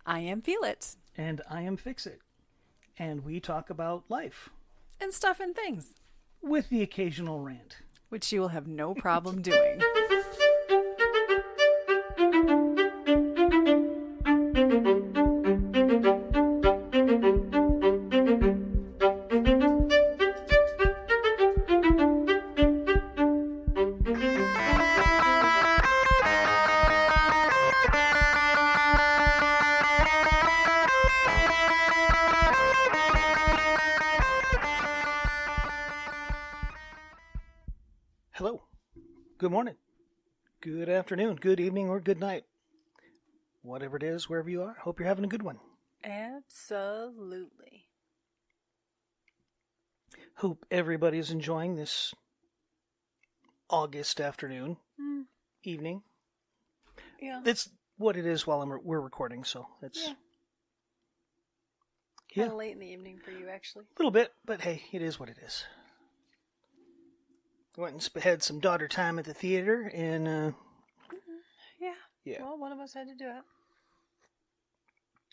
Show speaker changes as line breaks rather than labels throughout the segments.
I am Feel It.
And I am Fix It. And we talk about life.
And stuff and things.
With the occasional rant.
Which you will have no problem doing.
Hello. Good morning. Good afternoon. Good evening or good night. Whatever it is, wherever you are, hope you're having a good one.
Absolutely.
Hope everybody's enjoying this August afternoon, evening.
Yeah.
It's what it is while we're recording, so it's...
Kind of late in the evening for you, actually.
A little bit, but hey, it is what it is. Went and had some daughter time at the theater, and
Yeah. Well, one of us had to do it.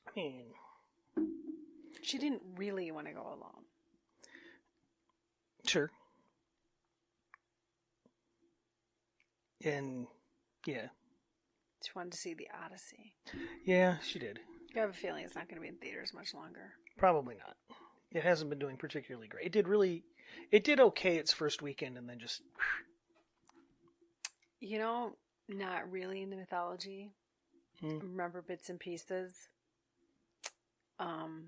I mean,
she didn't really want to go alone.
Sure. And yeah,
she wanted to see the Odyssey.
Yeah, she did.
I have a feeling it's not going to be in theaters much longer.
Probably not. It hasn't been doing particularly great. It did okay its first weekend, and then just...
Not really into mythology. Remember bits and pieces. I'll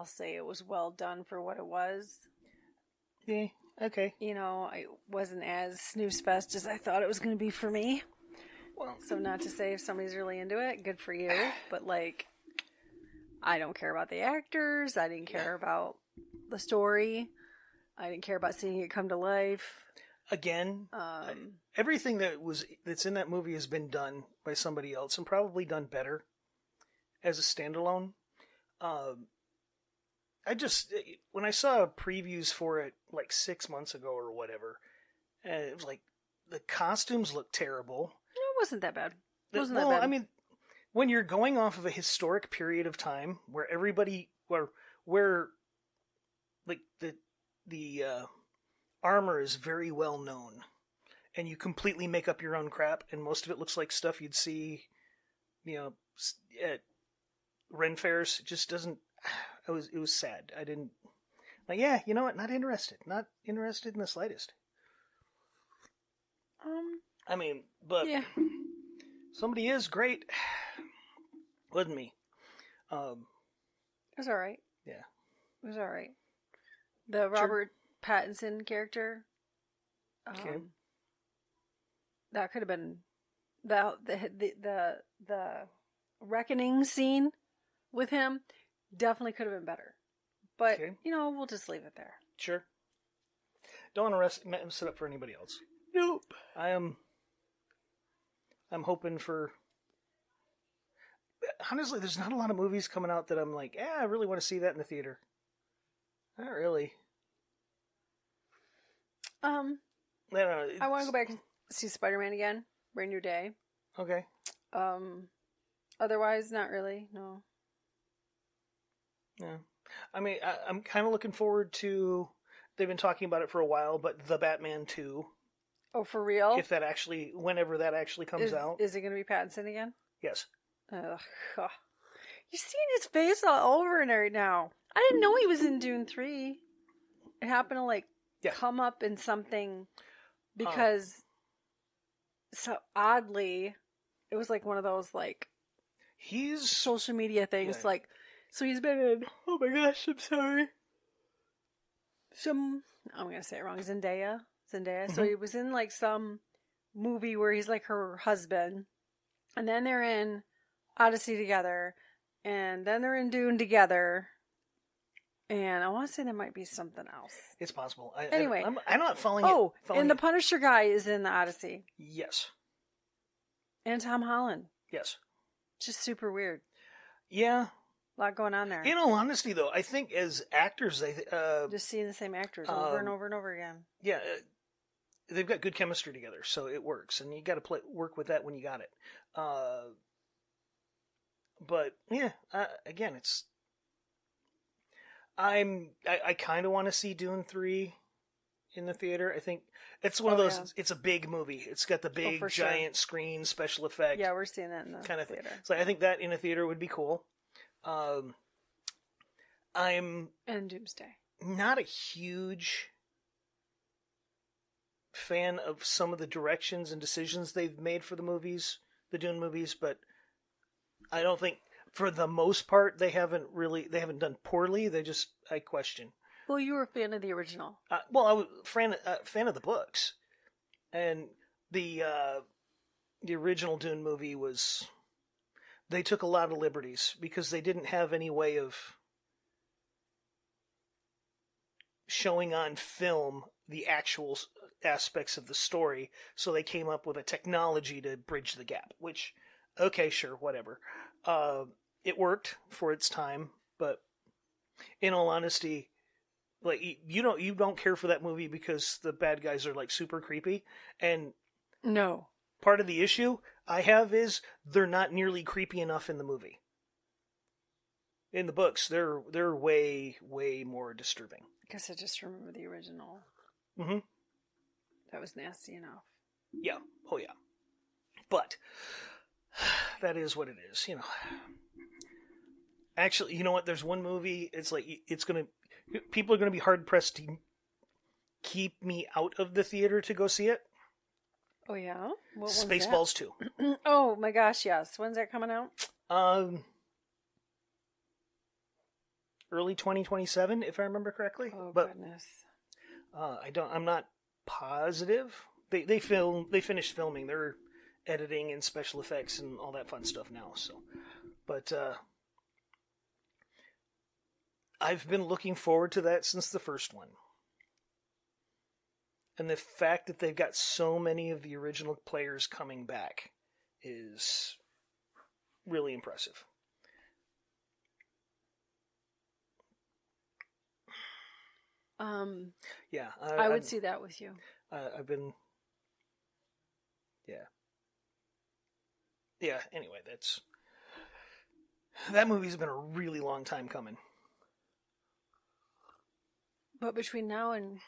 say it was well done for what it was.
Yeah, okay.
It wasn't as snooze fest as I thought it was going to be for me.
Well,
so not to say if somebody's really into it, good for you. But I don't care about the actors. I didn't care about the story. I didn't care about seeing it come to life.
Again, everything that's in that movie has been done by somebody else and probably done better as a standalone. When I saw previews for it 6 months ago or whatever, it was like the costumes looked terrible.
It wasn't that bad.
I mean, when you're going off of a historic period of time where the armor is very well known, and you completely make up your own crap, and most of it looks like stuff you'd see, at Ren fairs. It just doesn't. It was sad. I didn't you know what? Not interested. Not interested in the slightest. But
yeah.
Somebody is great. Wasn't me.
It was all right.
Yeah.
It was all right. The Robert Pattinson character.
Okay.
That could have been the reckoning scene with him. Definitely could have been better. But we'll just leave it there.
Sure. Don't want to mess it up for anybody else.
Nope.
I'm hoping for... Honestly, there's not a lot of movies coming out that I'm like, I really want to see that in the theater. Not really. I don't know.
I want to go back and see Spider-Man again. Brand new day.
Okay.
Otherwise, not really. No.
Yeah. I'm kind of looking forward to... They've been talking about it for a while, but The Batman 2...
Oh, for real?
Whenever that actually comes out.
Is it going to be Pattinson again?
Yes.
Ugh. You're seeing his face all over it right now. I didn't know he was in Dune 3. It happened to come up in something because so oddly, it was one of those
he's
social media things. Yeah. So he's been in, oh my gosh, I'm sorry. I'm going to say it wrong. Zendaya. Mm-hmm. So he was in some movie where he's her husband, and then they're in Odyssey together, and then they're in Dune together, and I want to say there might be something else.
It's possible.
Anyway,
I'm not following it.
And the Punisher guy is in the Odyssey.
Yes.
And Tom Holland.
Yes.
Just super weird.
Yeah.
A lot going on there.
In all honesty, though, I think as actors,
just seeing the same actors over and over and over again.
Yeah, they've got good chemistry together, so it works, and you got to work with that when you got it. But yeah, again, I kind of want to see Dune 3 in the theater. I think it's one of those.
Yeah.
It's a big movie. It's got the big giant screen special effect.
Yeah, we're seeing that in the
kind of
theater.
So I think that in a theater would be cool. I'm
and Doomsday.
Not a huge fan of some of the directions and decisions they've made for the movies, the Dune movies, but I don't think for the most part they haven't done poorly. I question.
Well, you were a fan of the original.
Well, I was fan of the books, and the original Dune movie was. They took a lot of liberties because they didn't have any way of showing on film the actual aspects of the story, so they came up with a technology to bridge the gap, which, okay, sure, whatever. It worked for its time, but in all honesty, like you don't care for that movie because the bad guys are like super creepy, and
no.
Part of the issue I have is they're not nearly creepy enough in the movie. In the books, they're way more disturbing.
I guess I just remember the original.
Mm-hmm.
That was nasty enough.
Yeah. Oh yeah. But that is what it is, you know. Actually, you know what? There's one movie. It's like people are gonna be hard pressed to keep me out of the theater to go see it.
Oh yeah, what
Spaceballs 2.
Oh my gosh, yes. When's that coming out?
Early 2027, if I remember correctly.
Oh
but,
goodness.
I'm not positive. They finished filming. They're editing and special effects and all that fun stuff now. So, but I've been looking forward to that since the first one. And the fact that they've got so many of the original players coming back is really impressive. Yeah,
I would see that with you.
I've been, yeah. Anyway, that movie's been a really long time coming.
But between now and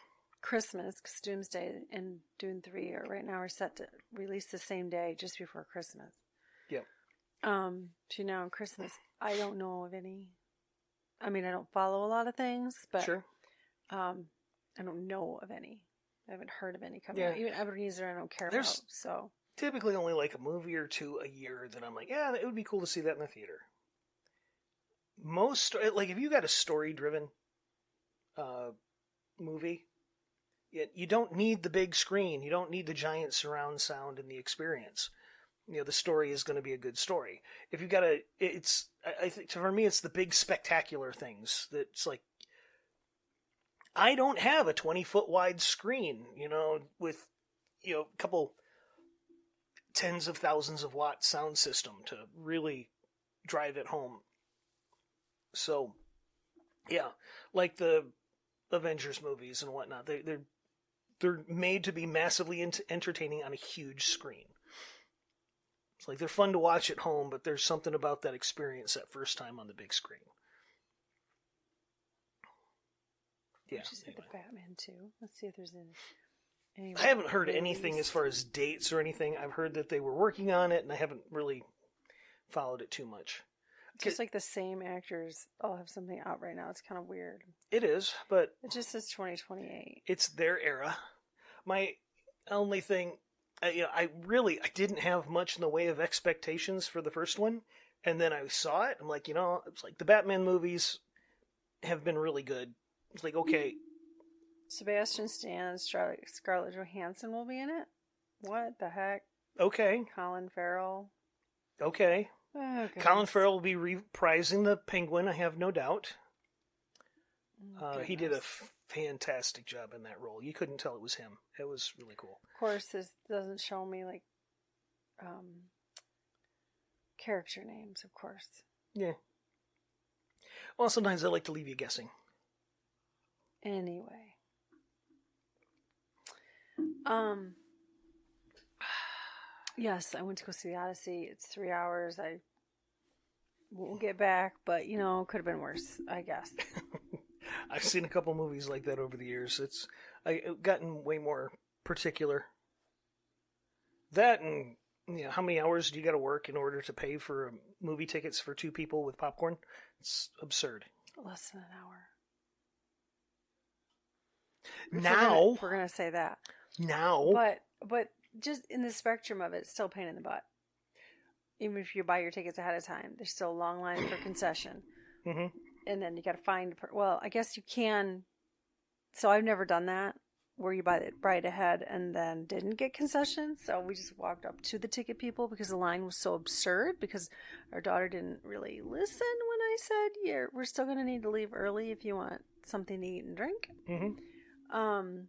Christmas, because Doomsday and Dune 3 are set to release the same day, just before Christmas.
Yep.
Between now and Christmas, I don't know of any. I mean, I don't follow a lot of things, but
sure.
I don't know of any. I haven't heard of any coming out. Even Ebenezer, I don't care about. So
typically only like a movie or two a year that I'm like, yeah, it would be cool to see that in the theater. Most, like, if you got a story-driven movie, you don't need the big screen. You don't need the giant surround sound and the experience. You know, the story is going to be a good story. If you got I think for me, it's the big spectacular things that's like, I don't have a 20-foot wide screen, you know, with, you know, a couple tens of thousands of watt sound system to really drive it home. So, yeah, like the Avengers movies and whatnot, they're made to be massively entertaining on a huge screen. It's like they're fun to watch at home, but there's something about that experience that first time on the big screen. Yeah.
Just anyway. The Batman too. Let's see if there's any.
I haven't heard anything as far as dates or anything. I've heard that they were working on it, and I haven't really followed it too much.
Just like the same actors all have something out right now. It's kind of weird.
It is, but
it just says 2028.
It's their era. My only thing, I didn't have much in the way of expectations for the first one, and then I saw it. I'm like, it's like the Batman movies have been really good. It's like, okay.
Sebastian Stan, Scarlett Johansson will be in it? What the heck?
Okay.
Colin Farrell.
Okay.
Oh,
Colin Farrell will be reprising the Penguin, I have no doubt. He did a fantastic job in that role. You couldn't tell it was him. It was really cool.
Of course, this doesn't show me, like, character names, of course.
Yeah. Well, sometimes I like to leave you guessing.
Anyway. Yes, I went to go see The Odyssey. It's 3 hours. I we'll get back, but could have been worse, I guess.
I've seen a couple movies like that over the years. I've gotten way more particular. That and how many hours do you got to work in order to pay for movie tickets for 2 people with popcorn? It's absurd.
Less than an hour.
Now,
if we're gonna say that.
Now,
but just in the spectrum of it, it's still a pain in the butt. Even if you buy your tickets ahead of time, there's still a long line for concession.
mm-hmm.
And then you got to find. Well, I guess you can. So I've never done that where you buy it right ahead and then didn't get concession. So we just walked up to the ticket people because the line was so absurd. Because our daughter didn't really listen when I said, "Yeah, we're still going to need to leave early if you want something to eat and drink."
Mm-hmm.
And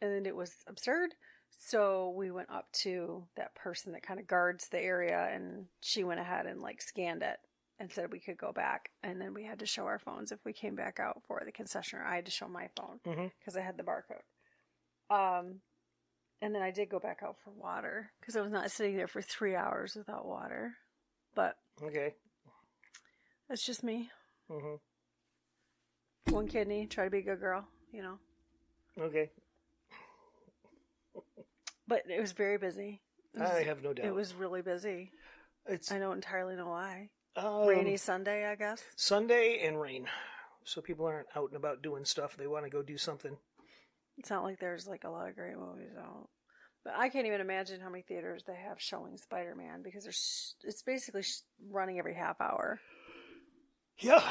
then it was absurd. So we went up to that person that kind of guards the area, and she went ahead and scanned it and said we could go back. And then we had to show our phones if we came back out for the concessionaire. I had to show my phone because I had the barcode. And then I did go back out for water because I was not sitting there for 3 hours without water. But
okay,
that's just me.
Mm-hmm.
One kidney, try to be a good girl,
Okay.
But it was very busy.
I have no doubt.
It was really busy. I don't entirely know why. Rainy Sunday, I guess.
Sunday and rain. So people aren't out and about doing stuff. They want to go do something.
It's not like there's a lot of great movies out. But I can't even imagine how many theaters they have showing Spider-Man because it's basically running every half hour.
Yeah.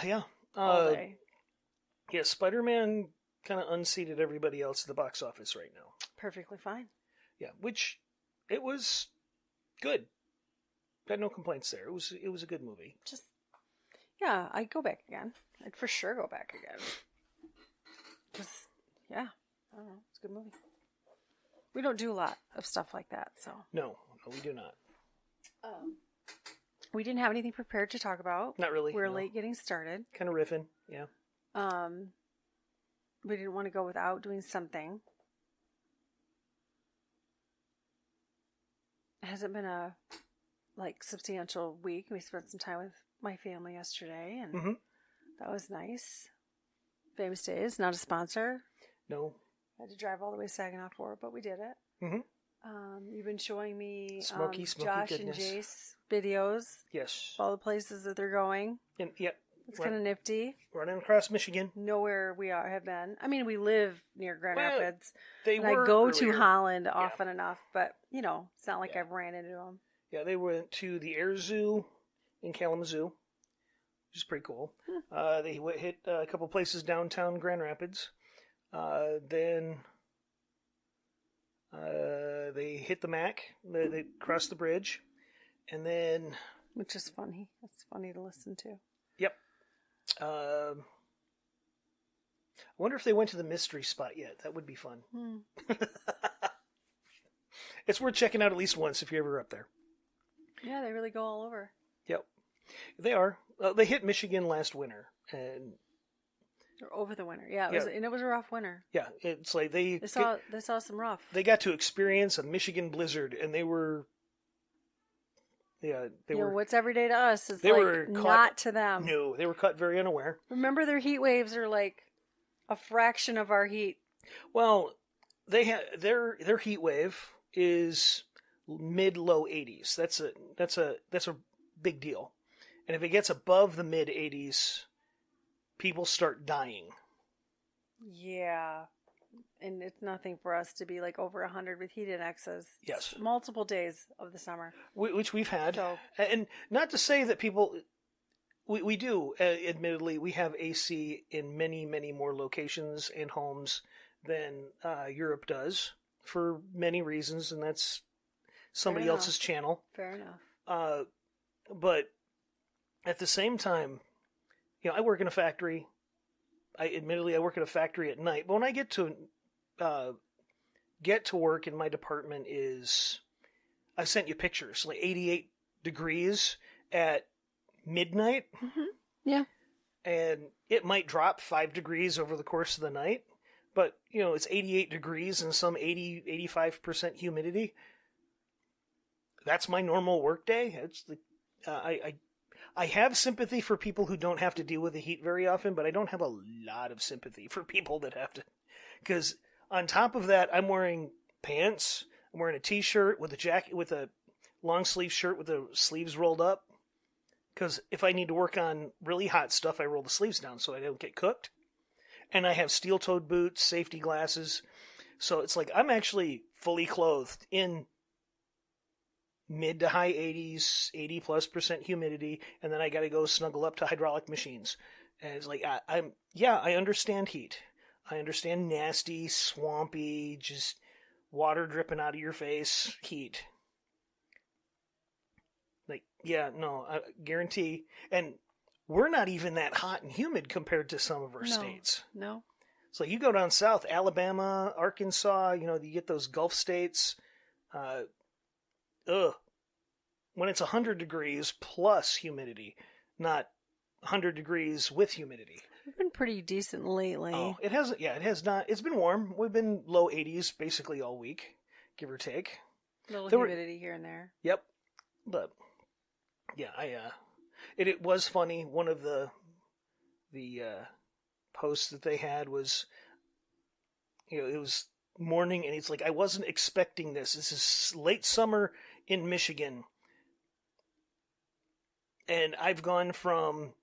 Yeah.
All day.
Yeah, Spider-Man kind of unseated everybody else at the box office right now.
Perfectly fine.
Yeah, which it was good. Had no complaints there. It was a good movie.
Yeah, I'd go back again. I'd for sure go back again. Yeah, I don't know. It's a good movie. We don't do a lot of stuff like that, so.
No, we do not.
We didn't have anything prepared to talk about.
Not really.
We were late getting started.
Kind of riffing, yeah.
We didn't want to go without doing something. It hasn't been a substantial week. We spent some time with my family yesterday, and that was nice. Famous Days, not a sponsor.
No.
I had to drive all the way to Saginaw for it, but we did it.
Mm-hmm.
You've been showing me
smoky
Josh
goodness.
and Jace videos.
Yes.
All the places that they're going.
And, yep.
It's kind of nifty.
Running across Michigan.
Know where we have been. I mean, we live near Grand Rapids.
I
go
earlier.
to Holland often enough, but, it's not like I've ran into them.
Yeah, they went to the Air Zoo in Kalamazoo, which is pretty cool. They hit a couple places downtown Grand Rapids. Then they hit the Mac. They crossed the bridge. And then...
Which is funny. It's funny to listen to.
Yep. I wonder if they went to the mystery spot yet. That would be fun. It's worth checking out at least once if you're ever up there.
Yeah, they really go all over.
Yep. They are. They hit Michigan last winter. And
over the winter. Yeah, it was a rough winter.
Yeah, it's like they
saw some rough.
They got to experience a Michigan blizzard, and they were... Yeah, they were.
What's every day to us is not to them.
No, they were caught very unaware.
Remember, their heat waves are a fraction of our heat.
Well, they had their heat wave is mid-low 80s. That's a big deal. And if it gets above the mid 80s, people start dying.
Yeah. And it's nothing for us to be over 100 with heat indexes.
Yes.
Multiple days of the summer.
Which we've had.
So.
And not to say that people... We do, admittedly, we have AC in many, many more locations and homes than Europe does for many reasons, and that's somebody else's channel.
Fair enough.
But at the same time, I work in a factory. I work at a factory at night, but when I get to work in my department I sent you pictures, 88 degrees at midnight.
Mm-hmm. Yeah.
And it might drop 5 degrees over the course of the night, but it's 88 degrees and some 85% humidity. That's my normal work day. It's I have sympathy for people who don't have to deal with the heat very often, but I don't have a lot of sympathy for people that have to. Because on top of that, I'm wearing pants. I'm wearing a t-shirt with a jacket, with a long sleeve shirt with the sleeves rolled up. Because if I need to work on really hot stuff, I roll the sleeves down so I don't get cooked. And I have steel-toed boots, safety glasses. So it's like I'm actually fully clothed in mid to high 80s, 80+% humidity, and then I got to go snuggle up to hydraulic machines. And it's like I understand heat. I understand nasty, swampy, just water dripping out of your face heat. Like, yeah, no, I guarantee. And we're not even that hot and humid compared to some of our states.
No.
So you go down south, Alabama, Arkansas, you get those Gulf states. When it's 100 degrees plus humidity, not 100 degrees with humidity.
It's been pretty decent lately.
Oh, it hasn't. Yeah, it has not. It's been warm. We've been low 80s basically all week, give or take.
Little humidity here and there.
Yep, but yeah, it was funny. One of the posts that they had was, it was morning, and it's like I wasn't expecting this. This is late summer in Michigan. And I've gone from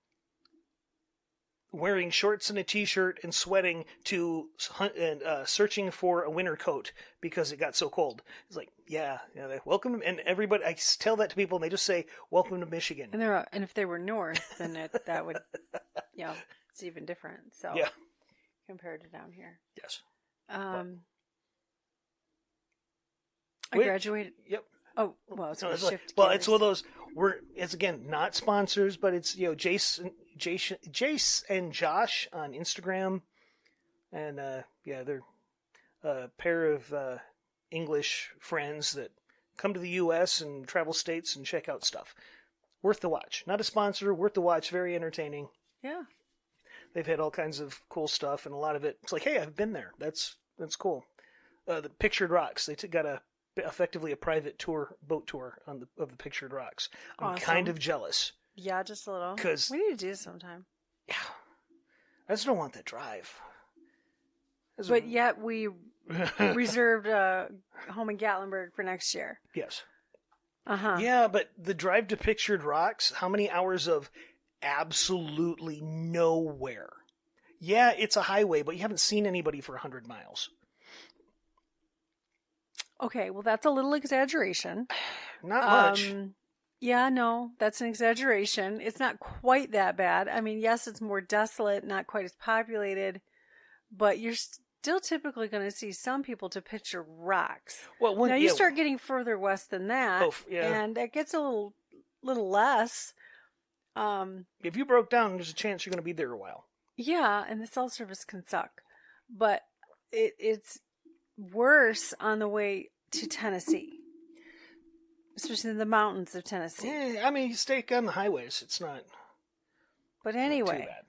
wearing shorts and a t-shirt and sweating to searching for a winter coat because it got so cold. It's like, yeah, welcome. And everybody, I tell that to people and they just say, welcome to Michigan.
And if they were north, then that would, it's even different. So
yeah,
compared to down here.
Yes.
I graduated.
Yep.
Oh, well, it's
it's
shift
well,
gears.
it's one of those. It's again not sponsors, but it's Jace and Josh on Instagram, and they're a pair of English friends that come to the U.S. and travel states and check out stuff. Worth the watch. Not a sponsor. Worth the watch. Very entertaining.
Yeah.
They've had all kinds of cool stuff, and a lot of it's like, hey, I've been there. That's cool. The Pictured Rocks. They got effectively a private boat tour of the Pictured Rocks. I'm kind of jealous.
Yeah, just a little.
Because
we need to do this sometime.
Yeah, I just don't want that drive.
But yet we reserved a home in Gatlinburg for next year.
Yes.
Yeah,
but the drive to Pictured Rocks, how many hours of absolutely nowhere? Yeah, it's a highway, but you haven't seen anybody for 100 miles.
Okay, well, that's a little exaggeration.
Not much.
Yeah, no, that's an exaggeration. It's not quite that bad. I mean, yes, it's more desolate, not quite as populated, but you're still typically going to see some people to Pictured Rocks.
Well,
now you start getting further west than that, and it gets a little less.
If you broke down, there's a chance you're going to be there a while.
Yeah, and the cell service can suck, but it's worse on the way to Tennessee, especially in the mountains of Tennessee.
Yeah, I mean, you stay on the highways. It's not.
But anyway,
not too bad.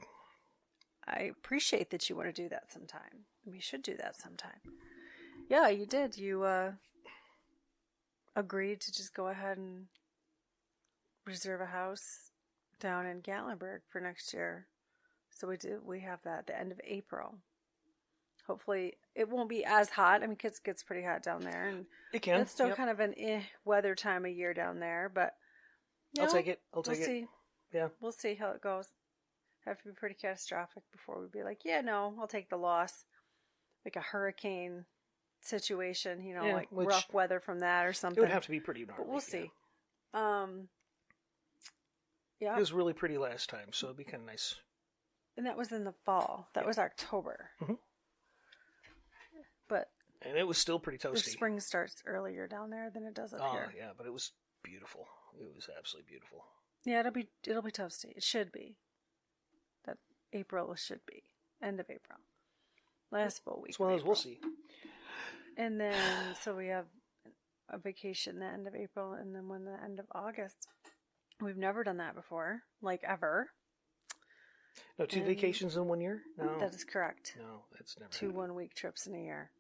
I appreciate that you want to do that sometime. We should do that sometime. Yeah, you did. You agreed to just go ahead and reserve a house down in Gatlinburg for next year. So we have that at the end of April. Hopefully it won't be as hot. I mean, it gets pretty hot down there, and
it can.
It's still kind of an weather time of year down there, but
I'll take it. We'll
see.
Yeah,
we'll see how it goes. Have to be pretty catastrophic before we'd be like, yeah, no, I'll take the loss, like a hurricane situation, like rough weather from that or something.
It would have to be pretty gnarly.
But we'll see.
Yeah, it was really pretty last time, so it'd be kind of nice.
And that was in the fall. That was October.
Mm-hmm. And it was still pretty toasty.
The spring starts earlier down there than it does up here.
Oh, yeah, but it was beautiful. It was absolutely beautiful.
Yeah, it'll be toasty. It should be. That April should be. End of April. Last full week.
As well as we'll see.
And then, so we have a vacation the end of April, and then the end of August. We've never done that before, like ever.
No, two vacations in 1 year? No.
That is correct.
No, that's never
2 1-week trips in a year.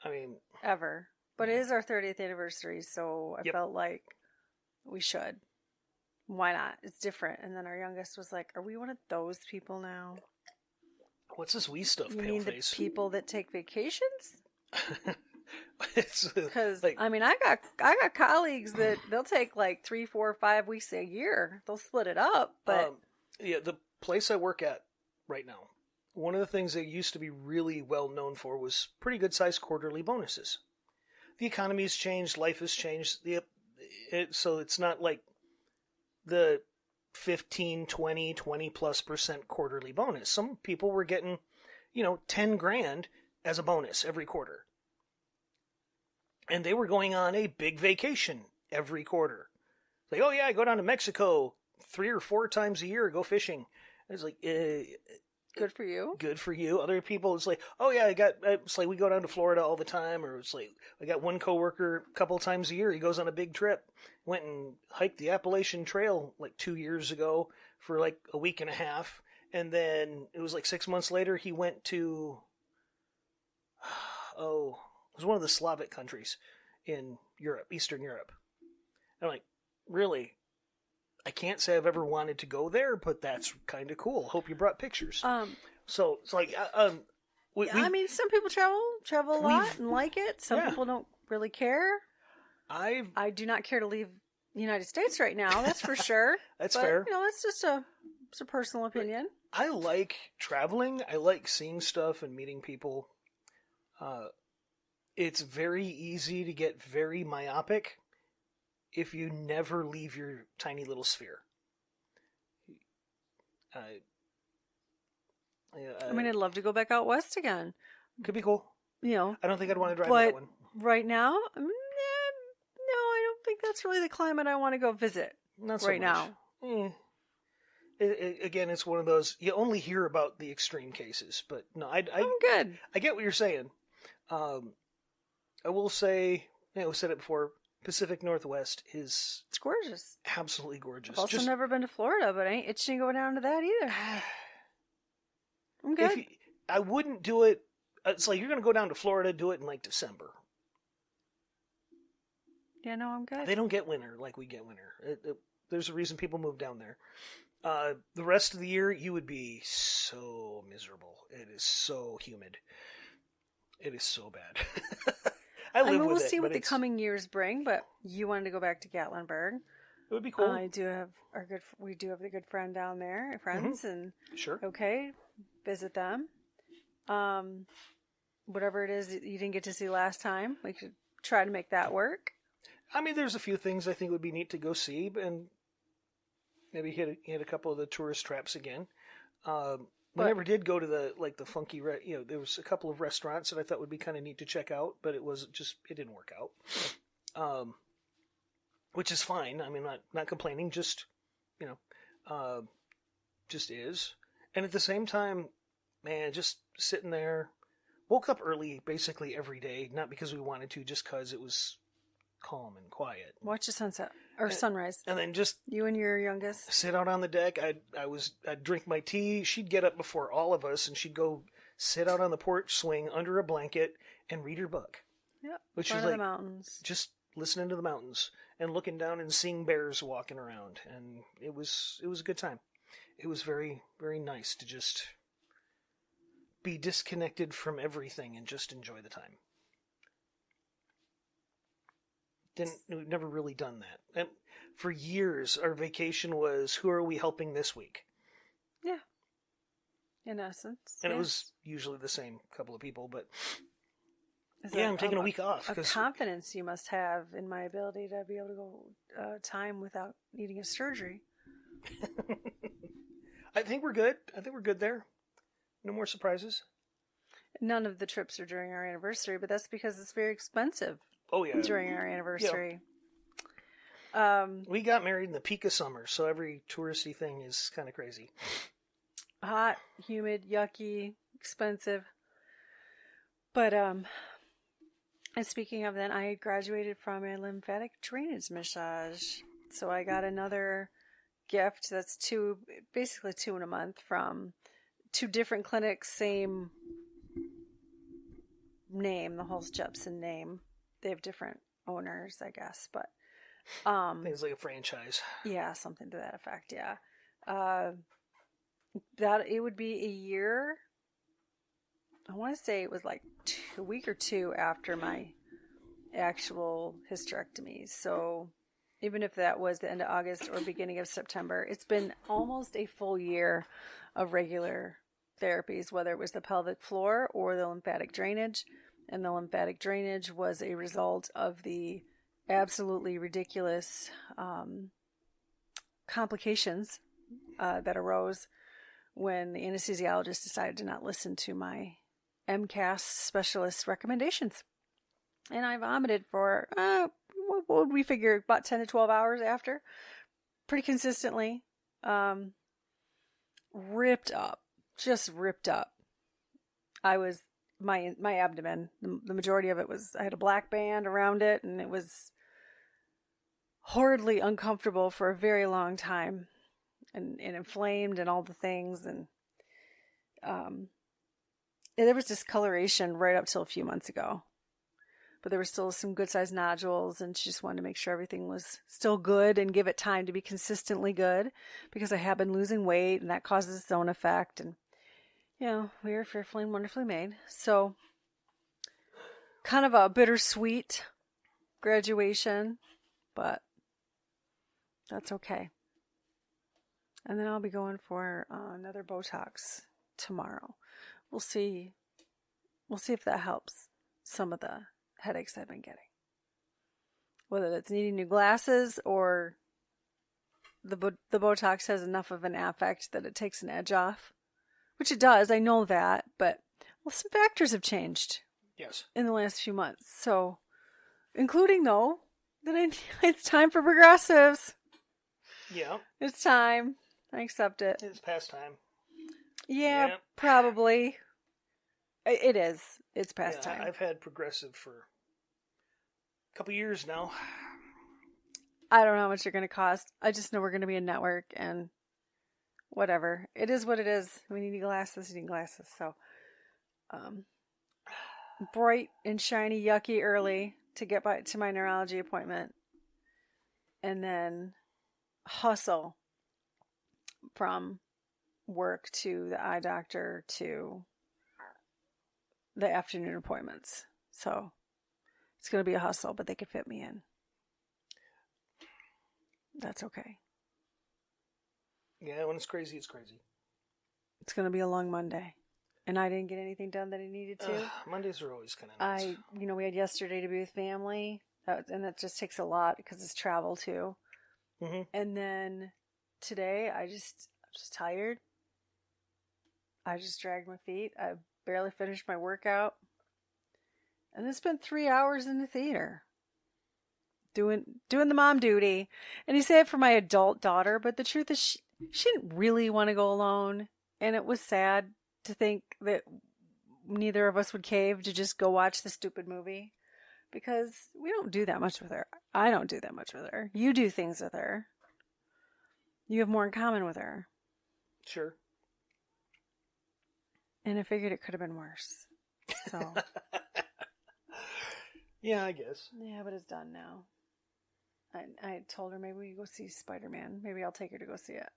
I mean...
Ever. But it is our 30th anniversary, so I felt like we should. why not? It's different. And then our youngest was like, are we one of those people now?
What's this wee stuff,
You
pale
mean
face?
the people that take vacations?
It's
Because
like,
I mean, I got colleagues that they'll take like 3, 4, 5 weeks a year. They'll split it up, but
yeah, the place I work at right now, one of the things they used to be really well known for was pretty good sized quarterly bonuses. The economy has changed, life has changed, so it's not like the 15, 20 plus % quarterly bonus. Some people were getting, 10 grand as a bonus every quarter. And they were going on a big vacation every quarter. Like, oh yeah, I go down to Mexico 3 or 4 times a year, go fishing. It's like,
good for you.
Good for you. Other people, it's like, oh yeah, it's like we go down to Florida all the time, or it's like I got one coworker a couple times a year. He goes on a big trip. Went and hiked the Appalachian Trail like 2 years ago for like a week and a half, and then it was like 6 months later he went to, it was one of the Slavic countries in Europe, Eastern Europe. And I'm like, really? I can't say I've ever wanted to go there, but that's kind of cool. Hope you brought pictures. So it's like,
I mean, some people travel a lot and like it. Some
Yeah.
people don't really care. I do not care to leave the United States right now. That's for sure.
That's
but,
fair.
That's just a personal opinion.
I like traveling. I like seeing stuff and meeting people. It's very easy to get very myopic if you never leave your tiny little sphere.
I mean, I'd love to go back out west again.
Could be cool. I don't think I'd want to drive that one.
Right now, no, I don't think that's really the climate I want to go visit.
Not so
right
much.
now.
Again, it's one of those, you only hear about the extreme cases, but no,
I'm good.
I get what you're saying. I will say, we said it before, Pacific Northwest is
It's gorgeous.
absolutely gorgeous.
I've also never been to Florida, but I ain't itching to go down to that either. I'm good.
I wouldn't do it. It's like you're going to go down to Florida, do it in like December.
Yeah, no, I'm good.
They don't get winter like we get winter. There's a reason people move down there. The rest of the year, you would be so miserable. It is so humid. It is so bad. I live with it.
We'll see what the coming years bring, but you wanted to go back to Gatlinburg.
It would be cool.
We do have a good friend down there, friends, and
sure.
Okay, visit them. Whatever it is that you didn't get to see last time, we could try to make that work.
I mean, there's a few things I think would be neat to go see, and maybe hit a couple of the tourist traps again. We never did go to the funky, there was a couple of restaurants that I thought would be kind of neat to check out, but it didn't work out. Which is fine. I mean, not complaining, just is. And at the same time, man, just sitting there, woke up early basically every day, not because we wanted to, just because it was calm and quiet.
Watch the sunset or sunrise,
and then just
you and your youngest
sit out on the deck. I'd drink my tea. She'd get up before all of us, and she'd go sit out on the porch swing under a blanket and read her book.
Yep,
which
front
is
of
like
the mountains,
just listening to the mountains and looking down and seeing bears walking around, and it was a good time. It was very, very nice to just be disconnected from everything and just enjoy the time. We've never really done that. And for years, our vacation was, who are we helping this week?
Yeah. In essence.
And it was usually the same couple of people, but I'm taking a week off.
A confidence you must have in my ability to be able to go time without needing a surgery.
I think we're good. There. No more surprises.
None of the trips are during our anniversary, but that's because it's very expensive.
Oh, yeah.
During our anniversary.
Yeah. We got married in the peak of summer, so every touristy thing is kind of crazy.
Hot, humid, yucky, expensive. But, and speaking of that, I graduated from a lymphatic drainage massage. So I got another gift. That's basically 2 in a month from 2 different clinics, same name, the Holst Jepson name. They have different owners, I guess, but
Things like a franchise.
Yeah, something to that effect. Yeah. Uh, that it would be a year. I want to say it was like a week or two after my actual hysterectomy. So even if that was the end of August or beginning of September, it's been almost a full year of regular therapies, whether it was the pelvic floor or the lymphatic drainage. And the lymphatic drainage was a result of the absolutely ridiculous complications that arose when the anesthesiologist decided to not listen to my MCAS specialist recommendations. And I vomited for, what would we figure, about 10 to 12 hours after? Pretty consistently. Ripped up. Just ripped up. I was, my abdomen, the majority of it was, I had a black band around it, and it was horridly uncomfortable for a very long time. And inflamed and all the things. And there was discoloration right up till a few months ago. But there were still some good-sized nodules, and she just wanted to make sure everything was still good and give it time to be consistently good, because I have been losing weight, and that causes its own effect. And, we are fearfully and wonderfully made. So, kind of a bittersweet graduation, but that's okay. And then I'll be going for another Botox tomorrow. We'll see if that helps some of the headaches I've been getting. Whether that's needing new glasses or the Botox has enough of an affect that it takes an edge off. Which it does, I know that, but some factors have changed.
Yes.
In the last few months. So, including though, that it's time for progressives.
Yeah.
It's time. I accept it.
It's past time.
Yeah,
Yep.
probably. It is. It's past time.
I've had progressive for a couple years now.
I don't know how much they're going to cost. I just know we're going to be a network, and whatever. It is what it is. We need glasses. You need glasses. So, bright and shiny, yucky early to get to my neurology appointment, and then hustle from work to the eye doctor to the afternoon appointments. So it's going to be a hustle, but they could fit me in. That's okay.
Yeah, when it's crazy, it's crazy.
It's going to be a long Monday. And I didn't get anything done that I needed to.
Mondays are always kind of nice.
We had yesterday to be with family. And that just takes a lot because it's travel too.
Mm-hmm.
And then today, I'm just tired. I just dragged my feet. I barely finished my workout. And it's been 3 hours in the theater. Doing the mom duty. And you say it for my adult daughter, but the truth is she didn't really want to go alone. And it was sad to think that neither of us would cave to just go watch the stupid movie. Because we don't do that much with her. I don't do that much with her. You do things with her. You have more in common with her.
Sure.
And I figured it could have been worse. So.
Yeah, I guess.
Yeah, but it's done now. I told her maybe we go see Spider-Man. Maybe I'll take her to go see it.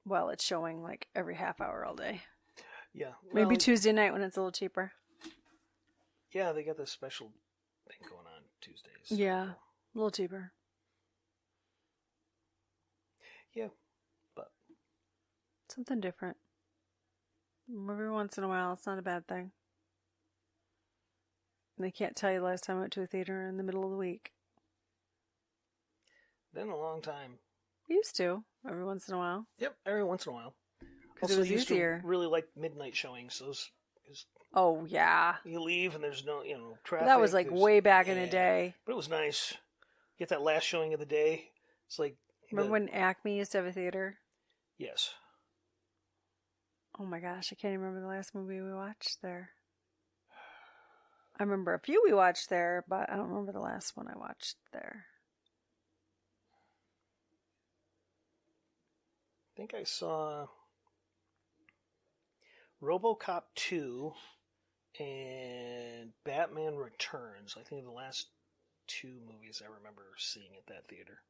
Well, it's showing like every half hour all day.
Yeah.
Maybe Tuesday night when it's a little cheaper.
Yeah, they got this special thing going on Tuesdays.
Yeah, a little cheaper.
Yeah, but
something different. Every once in a while, it's not a bad thing. And they can't tell you the last time I went to a theater in the middle of the week.
Been a long time.
Used to, every once in a while.
Yep, every once in a while.
Because it was easier.
To really like midnight showings. Those.
Oh, yeah.
You leave and there's no, traffic.
But that was like way back in the day.
But it was nice. You get that last showing of the day. It's like.
Remember when Acme used to have a theater?
Yes.
Oh my gosh, I can't even remember the last movie we watched there. I remember a few we watched there, but I don't remember the last one I watched there.
I think I saw RoboCop 2 and Batman Returns. I think the last 2 movies I remember seeing at that theater.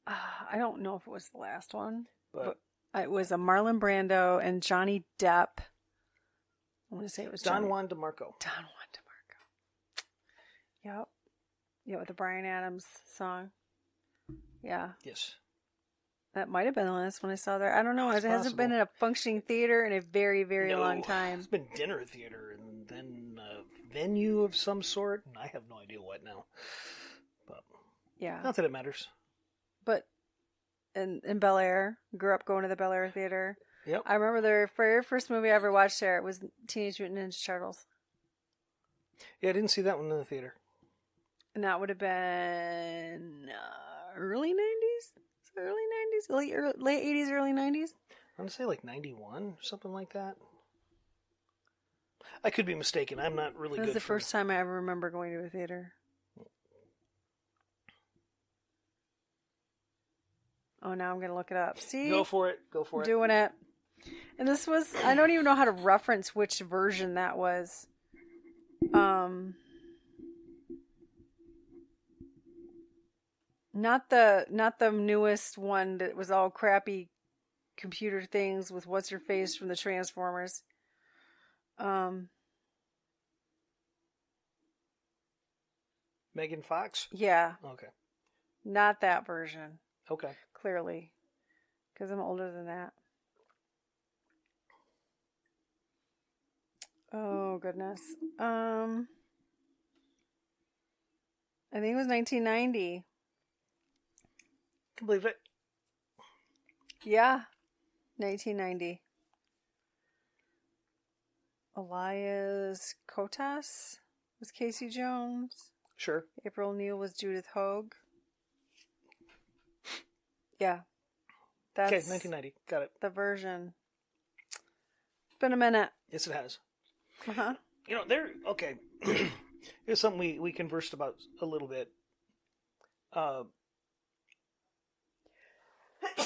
I don't know if it was the last one,
But
it was a Marlon Brando and Johnny Depp. I want to say it was
Don Juan DeMarco.
Don Juan DeMarco. Yep. Yeah, with the Bryan Adams song. Yeah.
Yes.
That might have been the last one I saw there. I don't know. It hasn't been
possible.
in a functioning theater in a very, very long time.
It's been dinner theater and then a venue of some sort, and I have no idea what now. But
Yeah.
not that it matters.
But in Bel Air, grew up going to the Bel Air Theater.
Yep.
I remember the very first movie I ever watched there. It was Teenage Mutant Ninja Turtles.
Yeah, I didn't see that one in the theater.
And that would have been early 90s? Early 90s? Late 80s, early 90s?
I want to say like 91 or something like that. I could be mistaken. I'm not really
That
good.
was the first time I ever remember going to a theater. Oh, now I'm going to look it up. See?
Go for it.
Doing it. And this was, I don't even know how to reference which version that was. Not the newest one that was all crappy computer things with what's her face from the Transformers.
Megan Fox?
Yeah,
Okay.
not that version.
Okay.
Clearly, because I'm older than that. Oh goodness. I think it was 1990.
Can believe it.
Yeah, 1990. Elias Kotas was Casey Jones.
Sure.
April O'Neil was Judith Hogue. Yeah. That's
Okay, 1990. Got it.
the version. It's been a minute.
Yes, it has.
Uh-huh.
You know, okay. Here's something we conversed about a little bit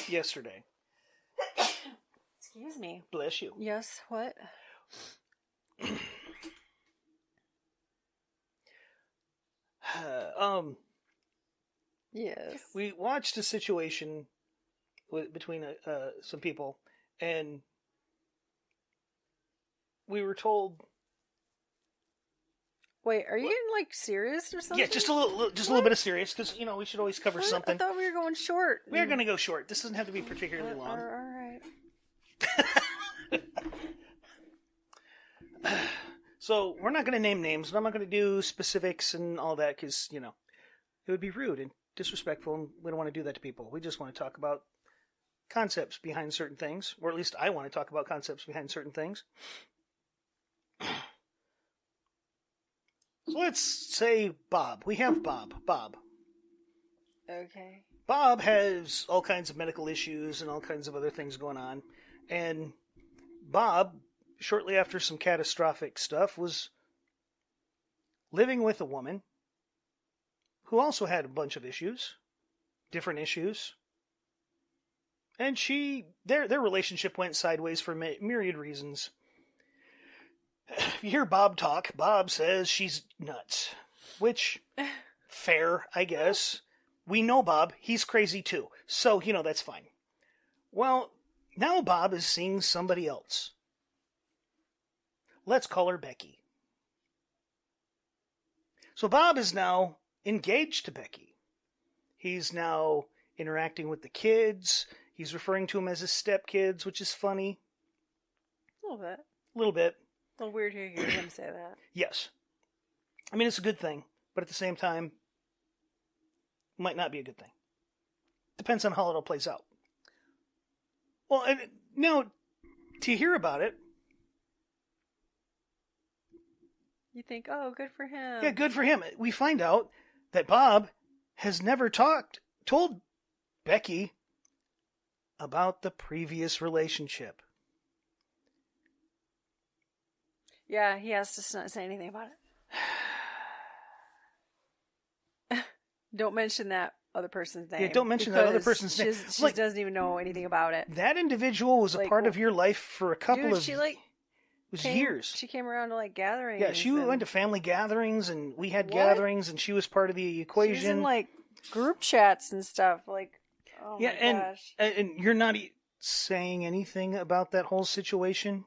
yesterday.
Excuse me.
Bless you.
Yes, what? Yes.
We watched a situation between some people, and we were told.
Wait, are you getting like serious or something?
Yeah, just a little bit of serious, because we should always cover
What?
something.
I thought we were going short.
We're going to go short. This doesn't have to be particularly long.
All right.
So we're not going to name names, and I'm not going to do specifics and all that, because it would be rude and disrespectful, and we don't want to do that to people. We just want to talk about concepts behind certain things, or at least I want to talk about concepts behind certain things. So let's say Bob. We have Bob.
Okay.
Bob has all kinds of medical issues and all kinds of other things going on. And Bob, shortly after some catastrophic stuff, was living with a woman who also had a bunch of issues, different issues. And their relationship went sideways for myriad reasons. If you hear Bob talk, Bob says she's nuts. Which, fair, I guess. We know Bob. He's crazy too. So, that's fine. Well, now Bob is seeing somebody else. Let's call her Becky. So Bob is now engaged to Becky. He's now interacting with the kids. He's referring to them as his stepkids, which is funny.
A little bit.
A little bit.
A little weird to hear him say that.
Yes. I mean, it's a good thing, but at the same time, it might not be a good thing. Depends on how it all plays out. Well, and now, to hear about it...
You think, oh, good for him.
Yeah, good for him. We find out that Bob has never told Becky about the previous relationship.
Yeah, he has to not say anything about it. Don't mention that other person's name.
Yeah, don't mention that other person's name.
She doesn't even know anything about it.
That individual was a part of your life for a couple of... was years.
She came around to like gatherings.
Yeah, she went to family gatherings, and we had
What?
gatherings, and she was part of the equation.
She was in like group chats and stuff. Like, oh my gosh.
And you're not saying anything about that whole situation?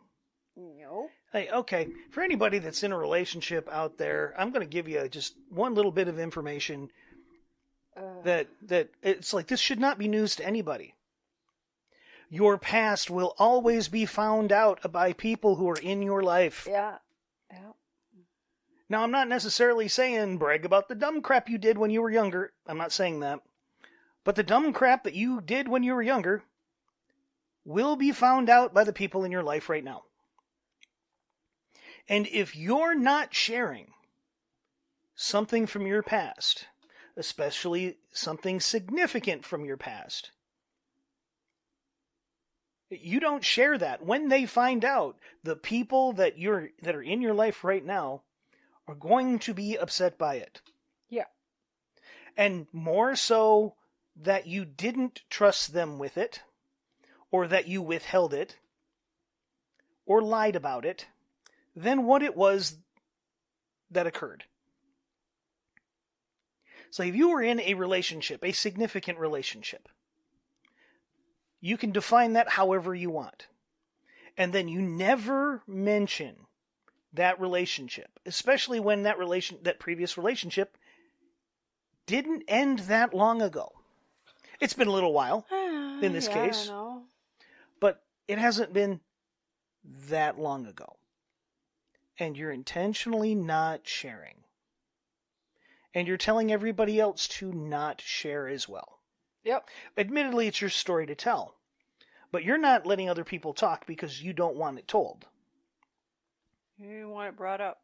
Nope.
Hey, okay, for anybody that's in a relationship out there, I'm going to give you just one little bit of information that it's like this should not be news to anybody. Your past will always be found out by people who are in your life.
Yeah. Yeah.
Now, I'm not necessarily saying brag about the dumb crap you did when you were younger. I'm not saying that. But the dumb crap that you did when you were younger will be found out by the people in your life right now. And if you're not sharing something from your past, especially something significant from your past, you don't share that. When they find out, the people that are in your life right now are going to be upset by it.
Yeah.
And more so that you didn't trust them with it, or that you withheld it, or lied about it, than what it was that occurred. So if you were in a relationship, a significant relationship, you can define that however you want. And then you never mention that relationship, especially when that previous relationship didn't end that long ago. It's been a little while in this case,
I know.
but it hasn't been that long ago. And you're intentionally not sharing. And you're telling everybody else to not share as well.
Yep.
Admittedly, it's your story to tell. But you're not letting other people talk because you don't want it told.
You want it brought up.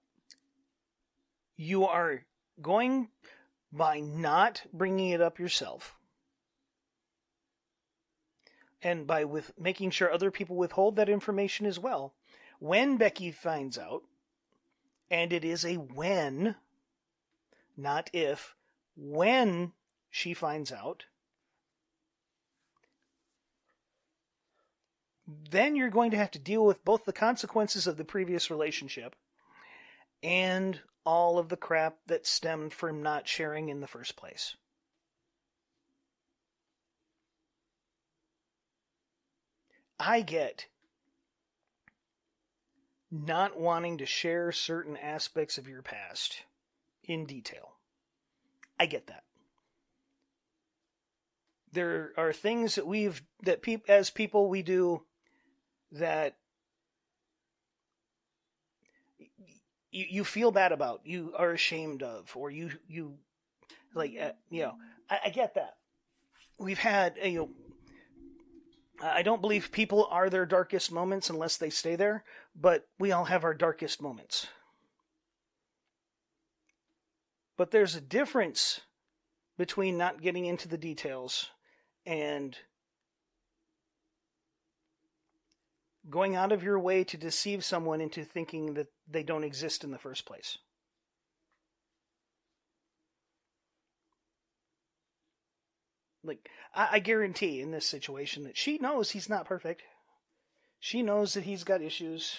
You are going, by not bringing it up yourself, and by making sure other people withhold that information as well, when Becky finds out, and it is a when, not if, when she finds out, then you're going to have to deal with both the consequences of the previous relationship and all of the crap that stemmed from not sharing in the first place. I get not wanting to share certain aspects of your past in detail. I get that. There are things that as people we do that you feel bad about, you are ashamed of, or you like, I get that. We've had, I don't believe people are their darkest moments unless they stay there, but we all have our darkest moments. But there's a difference between not getting into the details and going out of your way to deceive someone into thinking that they don't exist in the first place. Like, I guarantee in this situation that she knows he's not perfect. She knows that he's got issues.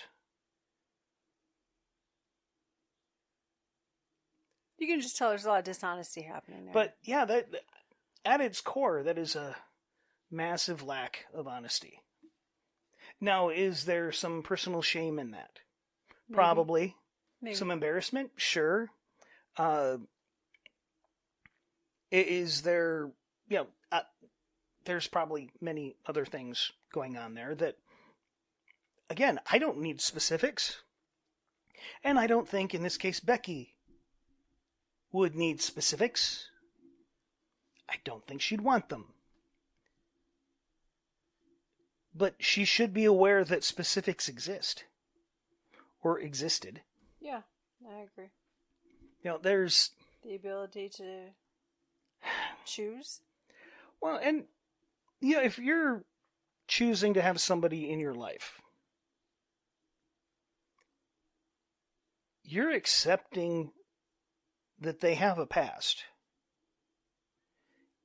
You can just tell there's a lot of dishonesty happening there.
But yeah, that at its core, that is a massive lack of honesty. Now, is there some personal shame in that? Maybe. Probably.
Maybe.
Some embarrassment? Sure. Is there... there's probably many other things going on there that, again, I don't need specifics. And I don't think, in this case, Becky would need specifics. I don't think she'd want them. But she should be aware that specifics exist. Or existed.
Yeah, I agree.
There's...
the ability to choose.
Well, and if you're choosing to have somebody in your life, you're accepting that they have a past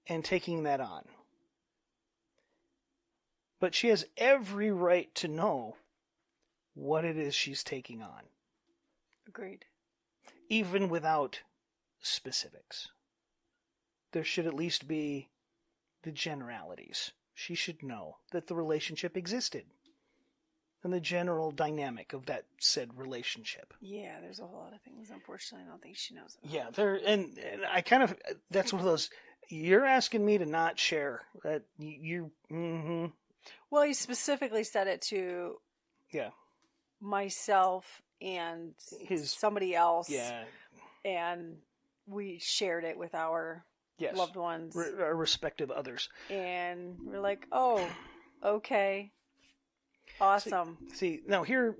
and taking that on. But she has every right to know what it is she's taking on,
Agreed.
even without specifics. There should at least be the generalities. She should know that the relationship existed and the general dynamic of that said relationship.
Yeah, there's a whole lot of things, unfortunately, I don't think she knows about.
Yeah, and I kind of, that's one of those, you're asking me to not share. That you mm-hmm.
Well, you specifically said it to myself and somebody else.
Yeah.
And we shared it with our loved ones.
Our respective others.
And we're like, oh, okay. Awesome.
See, now here,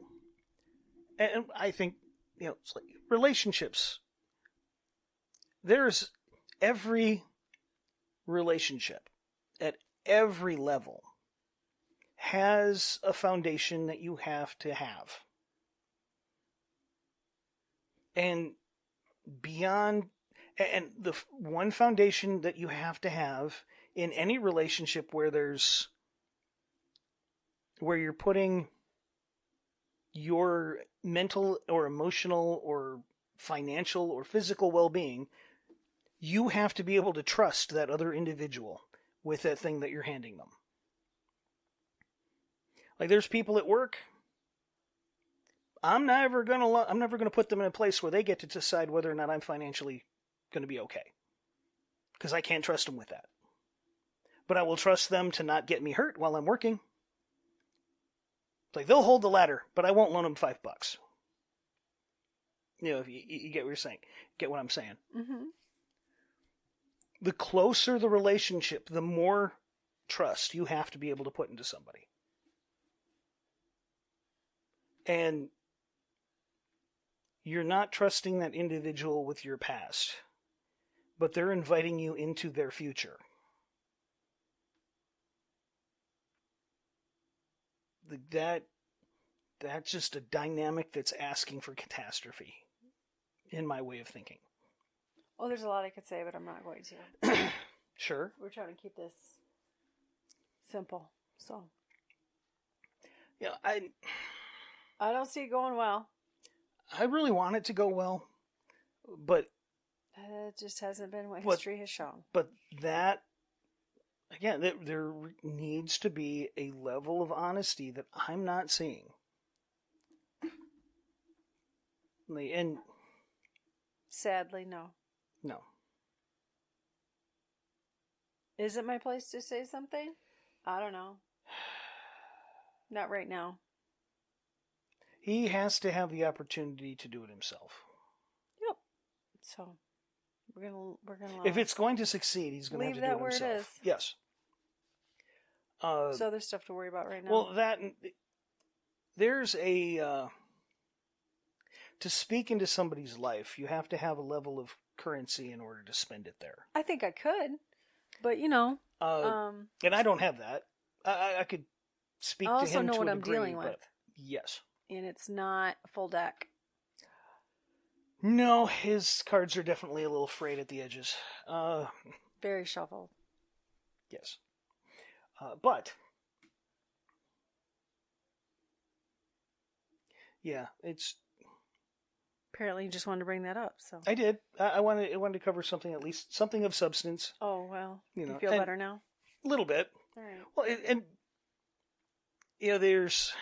and I think, it's like relationships. There's every relationship at every level has a foundation that you have to have. And beyond, and the one foundation that you have to have in any relationship where you're putting your mental or emotional or financial or physical well-being, you have to be able to trust that other individual with that thing that you're handing them. Like, there's people at work, I'm never gonna put them in a place where they get to decide whether or not I'm financially going to be okay, because I can't trust them with that. But I will trust them to not get me hurt while I'm working. It's like, they'll hold the ladder, but I won't loan them $5. If you get what you're saying, get what I'm saying.
Mm-hmm.
The closer the relationship, the more trust you have to be able to put into somebody. And you're not trusting that individual with your past, but they're inviting you into their future. That's just a dynamic that's asking for catastrophe, in my way of thinking.
Well, there's a lot I could say, but I'm not going to.
Sure.
We're trying to keep this simple, so.
Yeah,
I don't see it going well.
I really want it to go well, but
it just hasn't been what history has shown.
But that, again, there needs to be a level of honesty that I'm not seeing. And
sadly, no.
No.
Is it my place to say something? I don't know. Not right now.
He has to have the opportunity to do it himself.
Yep. So we're gonna.
If it's going to succeed, he's going to have to do it himself. Leave that where it is. Yes.
There's other stuff to worry about right now.
Well, there's a to speak into somebody's life, you have to have a level of currency in order to spend it there.
I think I could, but
and I don't have that. I could speak to him to a degree. I also know what I'm dealing with. Yes.
And it's not a full deck.
No, his cards are definitely a little frayed at the edges.
Very shuffled.
Yes. But, yeah, it's...
Apparently you just wanted to bring that up, so...
I did. I wanted to cover something, at least something of substance.
Oh, well. You feel better now?
A little bit.
All right.
Well, there's...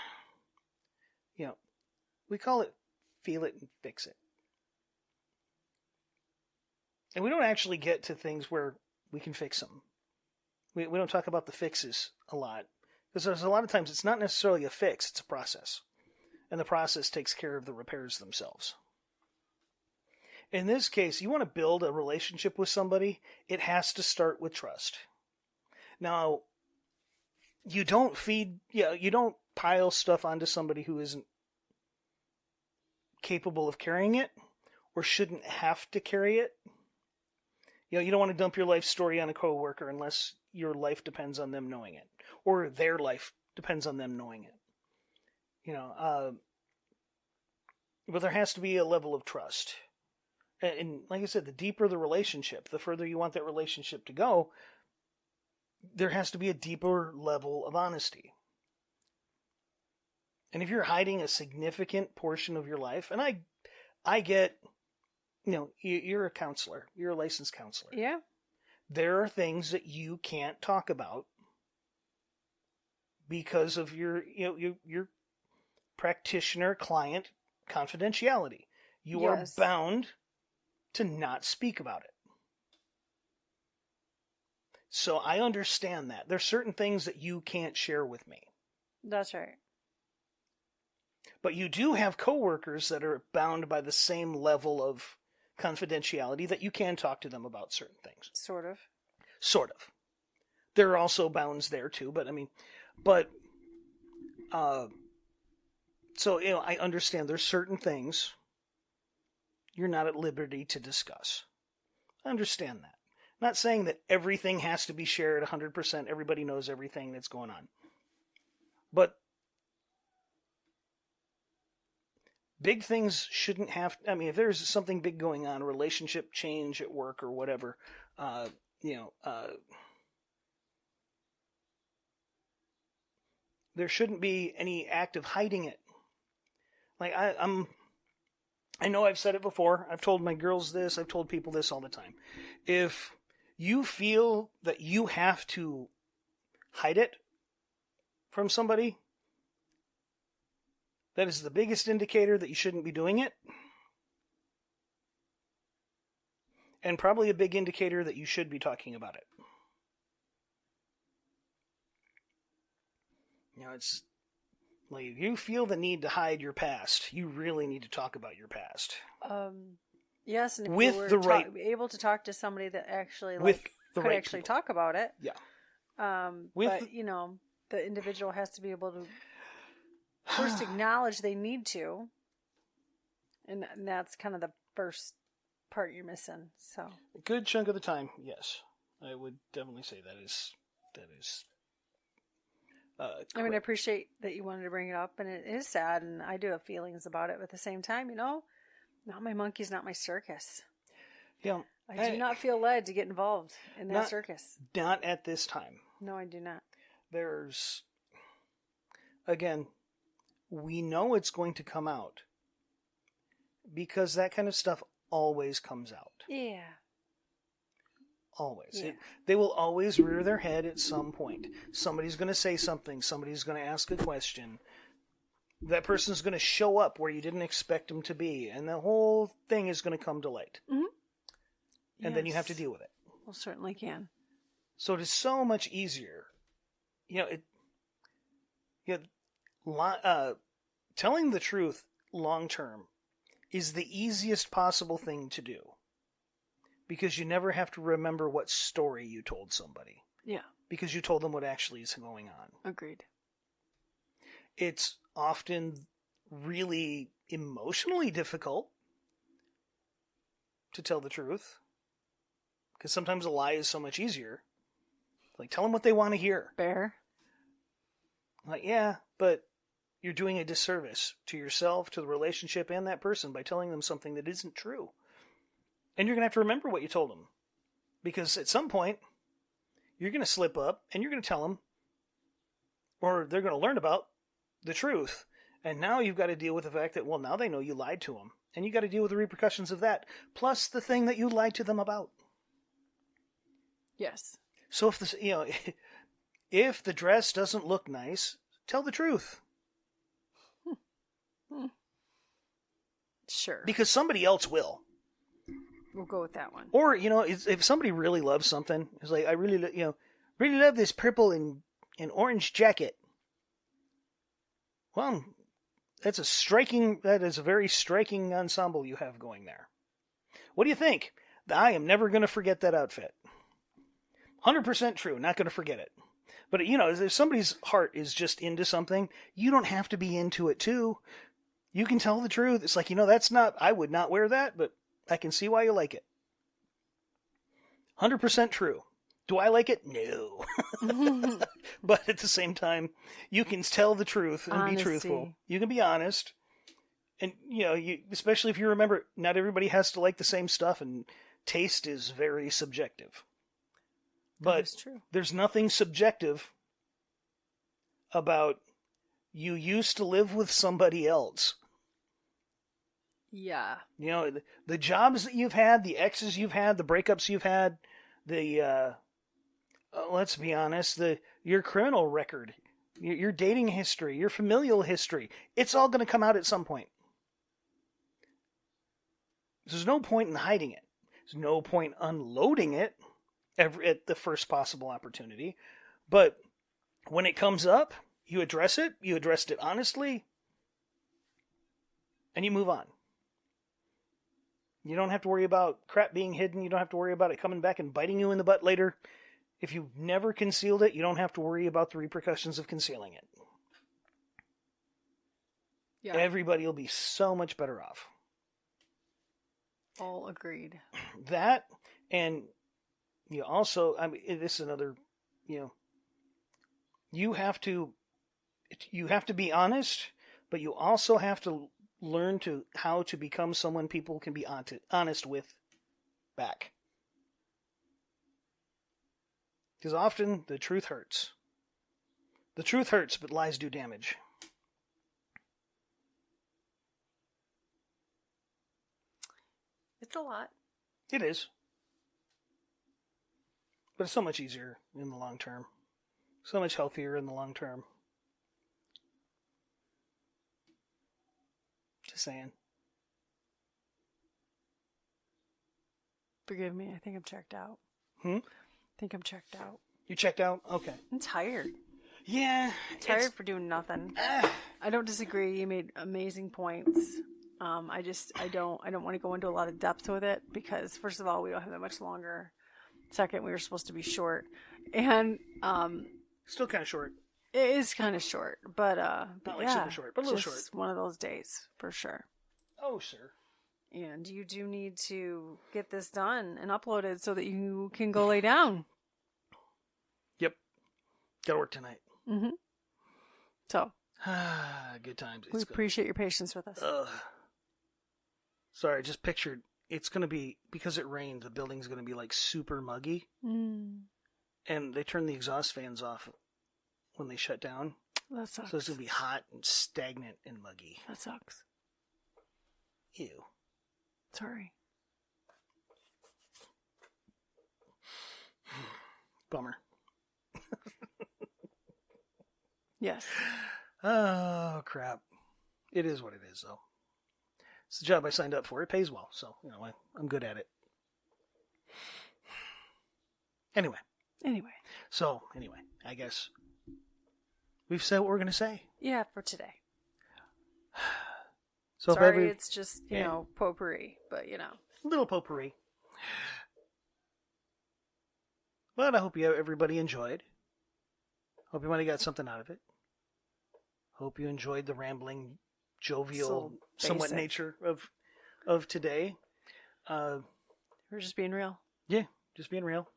we call it feel it and fix it. And we don't actually get to things where we can fix them. We don't talk about the fixes a lot. Because there's a lot of times it's not necessarily a fix, it's a process. And the process takes care of the repairs themselves. In this case, you want to build a relationship with somebody, it has to start with trust. Now, you don't pile stuff onto somebody who isn't capable of carrying it or shouldn't have to carry it. You don't want to dump your life story on a coworker unless your life depends on them knowing it or their life depends on them knowing it. But there has to be a level of trust. And like I said, the deeper the relationship, the further you want that relationship to go, there has to be a deeper level of honesty. And if you're hiding a significant portion of your life, and I get, you're a counselor, you're a licensed counselor.
Yeah.
There are things that you can't talk about because of your practitioner client confidentiality. You are bound to not speak about it. So I understand that. There's certain things that you can't share with me.
That's right.
But you do have coworkers that are bound by the same level of confidentiality that you can talk to them about certain things.
Sort of.
Sort of. There are also bounds there too, so, I understand there's certain things you're not at liberty to discuss. I understand that. I'm not saying that everything has to be shared 100%, everybody knows everything that's going on. But big things shouldn't have, if there's something big going on, a relationship change at work or whatever, there shouldn't be any act of hiding it. Like, I know I've said it before. I've told my girls this. I've told people this all the time. If you feel that you have to hide it from somebody, that is the biggest indicator that you shouldn't be doing it. And probably a big indicator that you should be talking about it. It's like, if you feel the need to hide your past, you really need to talk about your past.
Yes, and if
with
you were
the
able to talk to somebody that actually could actually
people.
talk about it.
Yeah.
But the individual has to be able to first acknowledge they need to, and that's kind of the first part you're missing. So
a good chunk of the time, yes, I would definitely say that is. I
appreciate that you wanted to bring it up, and it is sad, and I do have feelings about it. But at the same time, not my monkey's, not my circus.
Yeah,
I do not feel led to get involved in that circus.
Not at this time.
No, I do not.
Again, we know it's going to come out because that kind of stuff always comes out.
Yeah.
Always.
Yeah.
They will always rear their head at some point. Somebody's going to say something. Somebody's going to ask a question. That person's going to show up where you didn't expect them to be. And the whole thing is going to come to light.
Mm-hmm.
And then you have to deal with it.
Well, certainly can.
So it is so much easier. Telling the truth long term is the easiest possible thing to do. Because you never have to remember what story you told somebody.
Yeah.
Because you told them what actually is going on.
Agreed.
It's often really emotionally difficult to tell the truth. Because sometimes a lie is so much easier. Like, tell them what they want to hear.
Fair.
Like, yeah, but you're doing a disservice to yourself, to the relationship, and that person by telling them something that isn't true. And you're going to have to remember what you told them. Because at some point, you're going to slip up and you're going to tell them, or they're going to learn about the truth. And now you've got to deal with the fact that, well, now they know you lied to them. And you got to deal with the repercussions of that. Plus the thing that you lied to them about.
Yes.
So if the dress doesn't look nice, tell the truth.
Sure.
Because somebody else will.
We'll go with that one.
Or, if somebody really loves something, it's like, I really love this purple and orange jacket. Well, that is a very striking ensemble you have going there. What do you think? I am never going to forget that outfit. 100% true, not going to forget it. But, if somebody's heart is just into something, you don't have to be into it too. You can tell the truth. It's like, I would not wear that, but I can see why you like it. 100% true. Do I like it? No. But at the same time, you can tell the truth and
Honesty.
Be truthful. You can be honest. And, especially if you remember, not everybody has to like the same stuff, and taste is very subjective. But
that is true.
There's nothing subjective about you used to live with somebody else.
Yeah.
You know, the jobs that you've had, the exes you've had, the breakups you've had, let's be honest, your criminal record, your dating history, your familial history, it's all going to come out at some point. There's no point in hiding it. There's no point unloading it at the first possible opportunity. But when it comes up, you address it, you addressed it honestly, and you move on. You don't have to worry about crap being hidden. You don't have to worry about it coming back and biting you in the butt later. If you've never concealed it, you don't have to worry about the repercussions of concealing it. Yeah. Everybody will be so much better off.
All agreed.
That, and you also, I mean, this is another, you have to be honest, but you also have to learn how to become someone people can be honest with back. Because often the truth hurts. The truth hurts, but lies do damage.
It's a lot.
It is. But it's so much easier in the long term. So much healthier in the long term. Just saying.
Forgive me, I think I'm checked out.
I
think I'm checked out.
You checked out? Okay.
I'm tired.
Yeah.
Tired for doing nothing. I don't disagree. You made amazing points. I don't want to go into a lot of depth with it because first of all, we don't have that much longer. Second, we were supposed to be short. And
still kind of short.
It is kind of short, but
not like super short, but a little short.
One of those days for sure.
Oh, sure.
And you do need to get this done and uploaded so that you can go lay down.
Yep. Gotta work tonight.
Mm-hmm. So.
Good times.
We appreciate your patience with us.
Sorry, I just pictured it's going to be, because it rained, the building's going to be like super muggy.
Mm.
And they turn the exhaust fans off when they shut down.
That sucks.
So it's going to be hot and stagnant and muggy.
That sucks.
Ew.
Sorry.
Bummer.
Yes.
Oh, crap. It is what it is, though. It's the job I signed up for. It pays well, so, I'm good at it. Anyway. So, I guess we've said what we're going to say.
Yeah, for today.
So
sorry, it's just, potpourri, but,
A little potpourri. But I hope everybody enjoyed. Hope you might have got something out of it. Hope you enjoyed the rambling, jovial, somewhat nature of today. We're
just being real.
Yeah, just being real.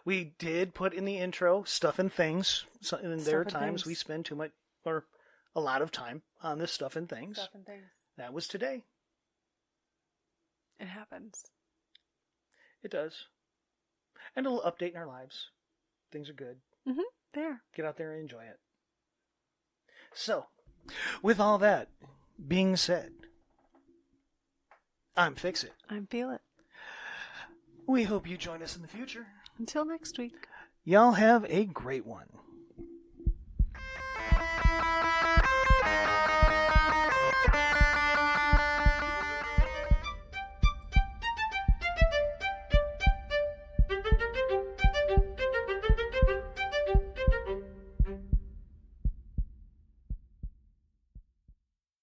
We did put in the intro stuff and things. So, and there are times we spend too much or a lot of time on this stuff and things.
Stuff and things.
That was today.
It happens.
It does. And a little update in our lives. Things are good.
Mm-hmm. There.
Get out there and enjoy it. So, with all that being said, I'm Fix It.
I'm Feel It.
We hope you join us in the future.
Until next week.
Y'all have a great one.